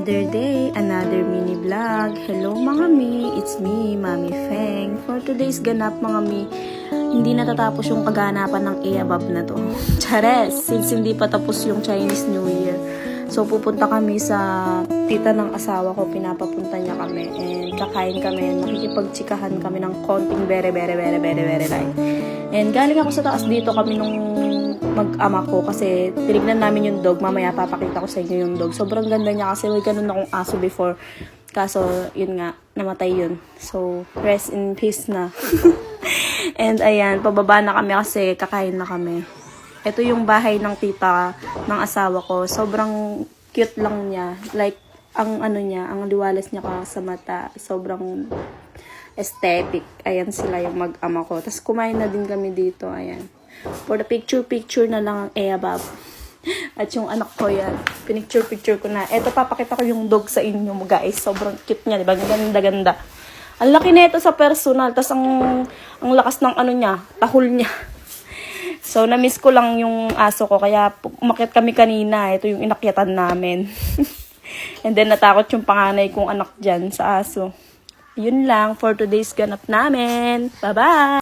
Another day, another mini vlog. Hello mga mi, it's me, Mami Feng. For today's ganap mga mi, hindi natatapos yung kaganapan ng Eabab na to. Chares, since hindi pa tapos yung Chinese New Year. So pupunta kami sa tita ng asawa ko, pinapapunta niya kami. And kakain kami, makikipagtsikahan kami ng konting very light. And galing ako sa taas dito kami nung mag-ama ko kasi tinignan namin yung dog. Mamaya papakita ko sa inyo yung dog. Sobrang ganda niya kasi may ganun akong aso before. Kaso, yun nga, namatay yun. So, rest in peace na. And ayan, pababa na kami kasi kakain na kami. Ito yung bahay ng tita ng asawa ko. Sobrang cute lang niya. Like, ang ano niya, ang liwalas niya sa mata. Sobrang aesthetic. Ayan sila yung mag-ama ko. Tapos kumain na din kami dito. Ayan. For the picture na lang ang Eabab. At yung anak ko yan. Pinicture ko na. Eto, papakita ko yung dog sa inyo guys. Sobrang cute niya, diba? Ganda. Ang laki na ito sa personal. Tapos ang lakas ng ano niya, tahol niya. So, na-miss ko lang yung aso ko. Kaya umakyat kami kanina. Ito yung inakyatan namin. And then, natakot yung panganay kong anak dyan sa aso. Yun lang for today's ganap namin. Bye-bye!